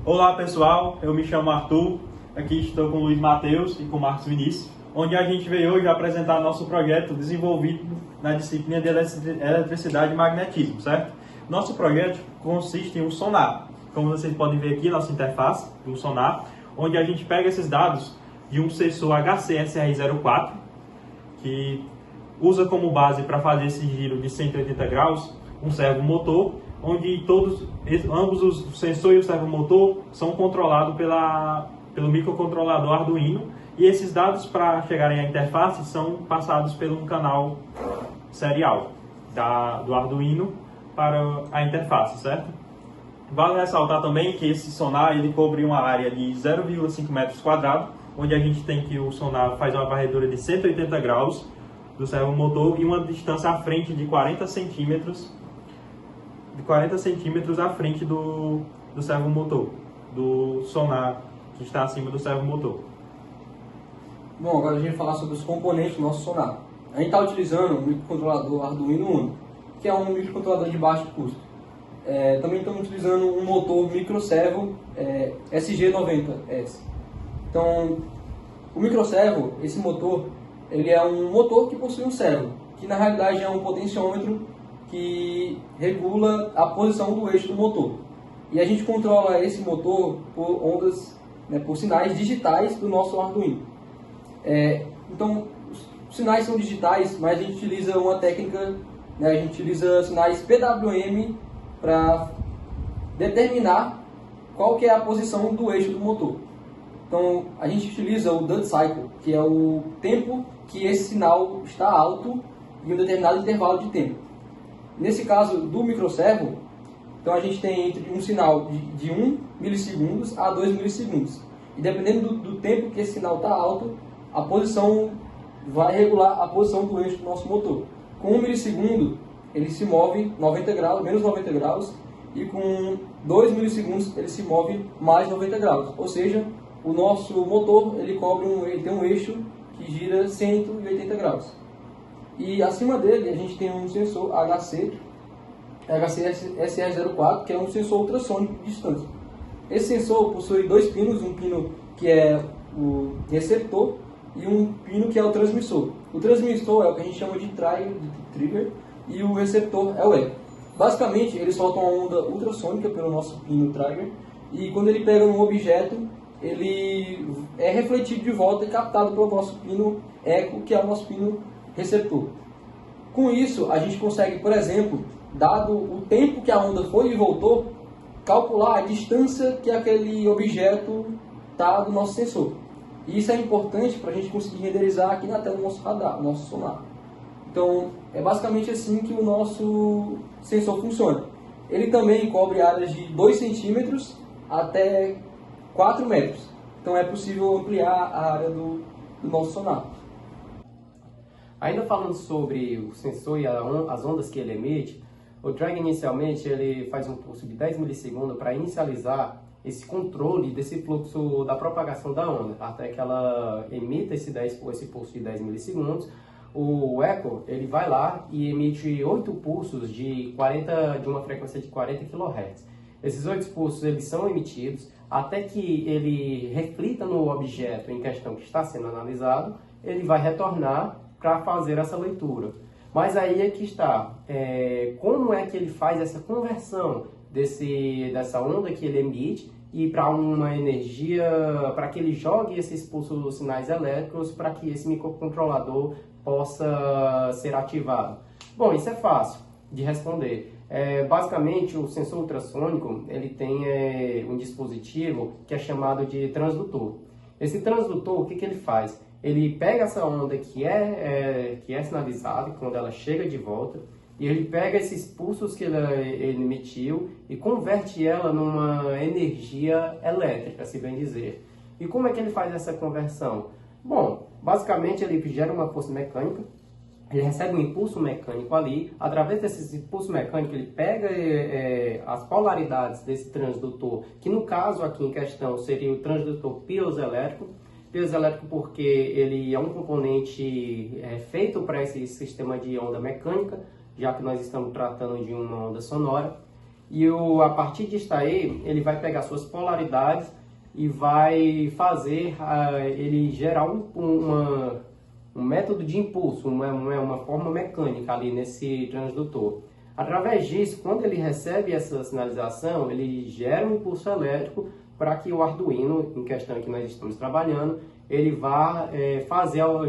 Olá pessoal, eu me chamo Arthur, aqui estou com o Luiz Matheus e com o Marcos Vinícius, onde a gente veio hoje apresentar nosso projeto desenvolvido na disciplina de eletricidade e magnetismo, certo? Nosso projeto consiste em um sonar, como vocês podem ver aqui, nossa interface do sonar, onde a gente pega esses dados de um sensor HC-SR04, que usa como base para fazer esse giro de 180 graus um servomotor, onde ambos o sensor e o servomotor são controlados pelo microcontrolador Arduino, e esses dados, para chegarem à interface, são passados por um canal serial do Arduino para a interface, certo? Vale ressaltar também que esse sonar ele cobre uma área de 0,5 metros quadrados, onde a gente tem que o sonar faz uma varredura de 180 graus do servomotor e uma distância à frente de 40 centímetros à frente do servomotor, do sonar que está acima do servomotor. Bom, agora a gente vai falar sobre os componentes do nosso sonar. A gente está utilizando um microcontrolador Arduino Uno, que é um microcontrolador de baixo custo. Também estamos utilizando um motor microservo SG90S. Então, o microservo, esse motor, ele é um motor que possui um servo, que na realidade é um potenciômetro que regula a posição do eixo do motor. E a gente controla esse motor por ondas, por sinais digitais do nosso Arduino. Então, os sinais são digitais, mas a gente utiliza uma técnica, a gente utiliza sinais PWM para determinar qual que é a posição do eixo do motor. Então, a gente utiliza o duty cycle, que é o tempo que esse sinal está alto em um determinado intervalo de tempo. Nesse caso do microservo, então a gente tem entre um sinal de 1 milissegundos a 2 milissegundos. E dependendo do tempo que esse sinal está alto, a posição vai regular a posição do eixo do nosso motor. Com 1 milissegundo, ele se move 90 graus, menos 90 graus, e com 2 milissegundos ele se move mais 90 graus. Ou seja, o nosso motor ele tem um eixo que gira 180 graus. E acima dele a gente tem um sensor HC-SR04, que é um sensor ultrassônico de distância. Esse sensor possui dois pinos, um pino que é o receptor e um pino que é o transmissor. O transmissor é o que a gente chama de trigger e o receptor é o eco. Basicamente, ele solta uma onda ultrassônica pelo nosso pino trigger, e quando ele pega um objeto, ele é refletido de volta e captado pelo nosso pino eco, que é o nosso pino receptor. Com isso, a gente consegue, por exemplo, dado o tempo que a onda foi e voltou, calcular a distância que aquele objeto está do nosso sensor. E isso é importante para a gente conseguir renderizar aqui na tela do nosso radar, do nosso sonar. Então, é basicamente assim que o nosso sensor funciona. Ele também cobre áreas de 2 centímetros até 4 metros. Então, é possível ampliar a área do nosso sonar. Ainda falando sobre o sensor e as ondas que ele emite, o Drag inicialmente ele faz um pulso de 10 milissegundos para inicializar esse controle desse fluxo da propagação da onda, até que ela emita esse pulso de 10 milissegundos. O eco ele vai lá e emite 8 pulsos de uma frequência de 40 kHz. Esses 8 pulsos eles são emitidos até que ele reflita no objeto em questão que está sendo analisado, ele vai retornar para fazer essa leitura. Mas aí é que está, como é que ele faz essa conversão dessa onda que ele emite e para uma energia, para que ele jogue esses pulsos sinais elétricos para que esse microcontrolador possa ser ativado? Bom, isso é fácil de responder. Basicamente, o sensor ultrassônico ele tem um dispositivo que é chamado de transdutor. Esse transdutor, o que ele faz? Ele pega essa onda que é sinalizada quando ela chega de volta, e ele pega esses pulsos que ele emitiu e converte ela numa energia elétrica, se bem dizer. E como é que ele faz essa conversão? Bom, basicamente ele gera uma força mecânica, ele recebe um impulso mecânico ali, através desse impulso mecânico ele pega as polaridades desse transdutor, que no caso aqui em questão seria o transdutor piezoelétrico, porque ele é um componente feito para esse sistema de onda mecânica, já que nós estamos tratando de uma onda sonora. e a partir disso aí, ele vai pegar suas polaridades e vai fazer ele gerar um método de impulso, uma forma mecânica ali nesse transdutor. Através disso, quando ele recebe essa sinalização, ele gera um impulso elétrico para que o Arduino, em questão que nós estamos trabalhando, ele vá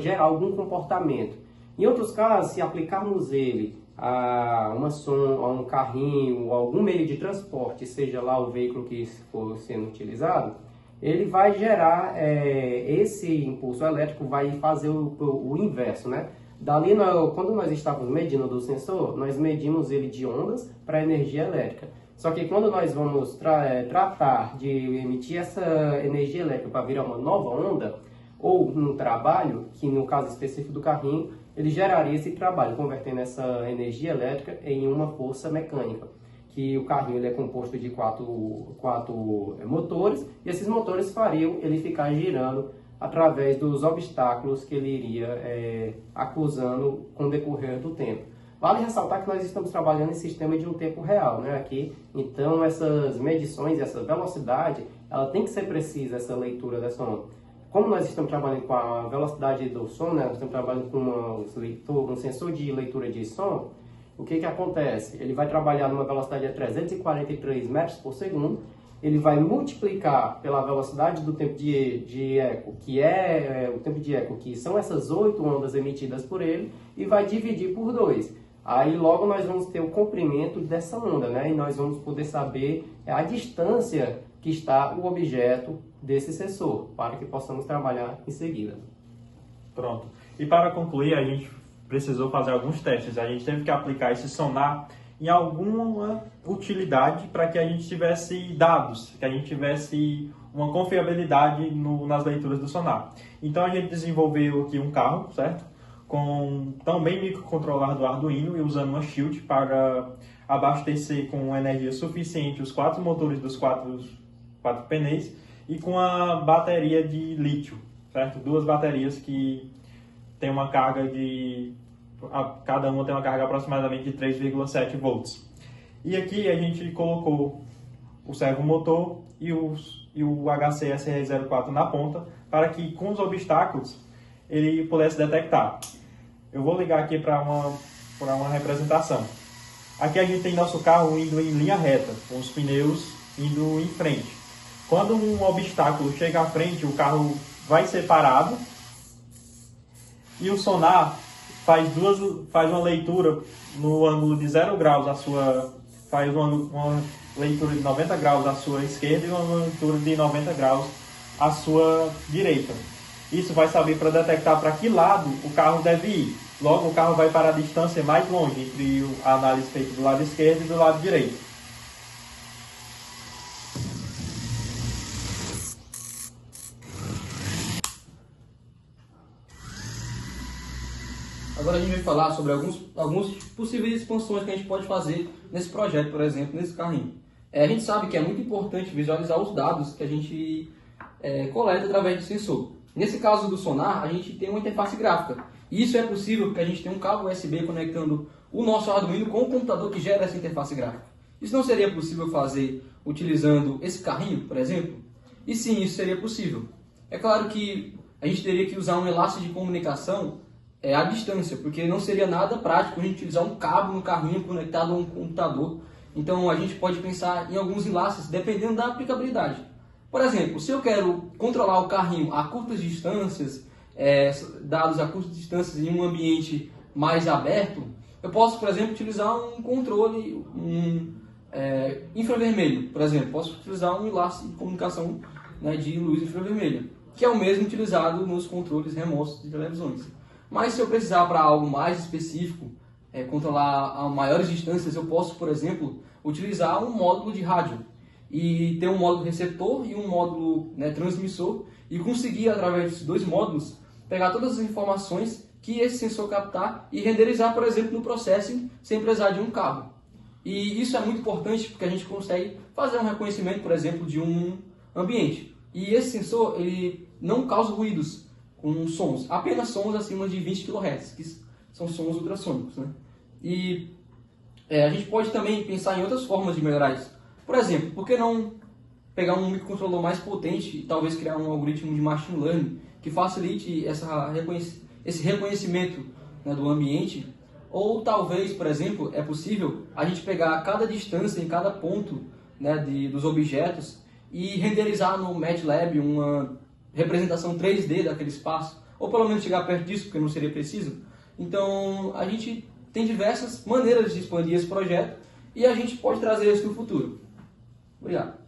gerar algum comportamento. Em outros casos, se aplicarmos ele a um carrinho ou algum meio de transporte, seja lá o veículo que for sendo utilizado, ele vai gerar esse impulso elétrico, vai fazer o inverso, né? Dali, quando nós estávamos medindo do sensor, nós medimos ele de ondas para energia elétrica. Só que quando nós vamos tratar de emitir essa energia elétrica para virar uma nova onda, ou um trabalho, que no caso específico do carrinho, ele geraria esse trabalho, convertendo essa energia elétrica em uma força mecânica. Que o carrinho ele é composto de quatro motores, e esses motores fariam ele ficar girando através dos obstáculos que ele iria acusando com o decorrer do tempo. Vale ressaltar que nós estamos trabalhando em sistema de um tempo real, né, aqui. Então essas medições, essa velocidade, ela tem que ser precisa, essa leitura dessa onda. Como nós estamos trabalhando com a velocidade do som, né, nós estamos trabalhando com um sensor de leitura de som, o que acontece? Ele vai trabalhar numa velocidade de 343 metros por segundo, ele vai multiplicar pela velocidade do tempo de eco, que o tempo de eco, que são essas 8 ondas emitidas por ele, e vai dividir por 2. Aí logo nós vamos ter o comprimento dessa onda, né? E nós vamos poder saber a distância que está o objeto desse sensor, para que possamos trabalhar em seguida. Pronto. E para concluir, a gente precisou fazer alguns testes. A gente teve que aplicar esse sonar em alguma utilidade para que a gente tivesse dados, que a gente tivesse uma confiabilidade nas leituras do sonar. Então a gente desenvolveu aqui um carro, certo? Com também microcontrolador do Arduino e usando uma shield para abastecer com energia suficiente os 4 motores dos quatro pneus e com a bateria de lítio, certo? 2 baterias que tem uma carga cada uma tem uma carga aproximadamente de 3,7 volts. E aqui a gente colocou o servomotor e o HC-SR04 na ponta para que com os obstáculos ele pudesse detectar. Eu vou ligar aqui para uma representação. Aqui a gente tem nosso carro indo em linha reta, com os pneus indo em frente. Quando um obstáculo chega à frente, o carro vai ser parado e o sonar faz uma leitura no ângulo de 0 graus, faz uma leitura de 90 graus à sua esquerda e uma leitura de 90 graus à sua direita. Isso vai servir para detectar para que lado o carro deve ir. Logo, o carro vai para a distância mais longe entre a análise feita do lado esquerdo e do lado direito. Agora a gente vai falar sobre alguns possíveis expansões que a gente pode fazer nesse projeto, por exemplo, nesse carrinho. A gente sabe que é muito importante visualizar os dados que a gente coleta através do sensor. Nesse caso do sonar, a gente tem uma interface gráfica. E isso é possível porque a gente tem um cabo USB conectando o nosso Arduino com o computador que gera essa interface gráfica. Isso não seria possível fazer utilizando esse carrinho, por exemplo? E sim, isso seria possível. É claro que a gente teria que usar um enlace de comunicação à distância, porque não seria nada prático a gente utilizar um cabo no carrinho conectado a um computador. Então a gente pode pensar em alguns enlaces dependendo da aplicabilidade. Por exemplo, se eu quero controlar o carrinho a curtas distâncias, dados a curtas distâncias em um ambiente mais aberto, eu posso, por exemplo, utilizar um controle infravermelho. Por exemplo, posso utilizar um enlace de comunicação, né, de luz infravermelha, que é o mesmo utilizado nos controles remotos de televisões. Mas se eu precisar para algo mais específico, controlar a maiores distâncias, eu posso, por exemplo, utilizar um módulo de rádio e ter um módulo receptor e um módulo, né, transmissor, e conseguir, através desses 2 módulos, pegar todas as informações que esse sensor captar e renderizar, por exemplo, no processing, sem precisar de um cabo. E isso é muito importante porque a gente consegue fazer um reconhecimento, por exemplo, de um ambiente. E esse sensor ele não causa ruídos com sons, apenas sons acima de 20 kHz, que são sons ultrassônicos, né? E A gente pode também pensar em outras formas de melhorar isso. Por exemplo, por que não pegar um microcontrolador mais potente e talvez criar um algoritmo de machine learning que facilite esse reconhecimento, né, do ambiente? Ou talvez, por exemplo, é possível a gente pegar cada distância em cada ponto, né, dos objetos e renderizar no MATLAB uma representação 3D daquele espaço, ou pelo menos chegar perto disso, porque não seria preciso. Então, a gente tem diversas maneiras de expandir esse projeto e a gente pode trazer isso no futuro. Obrigado.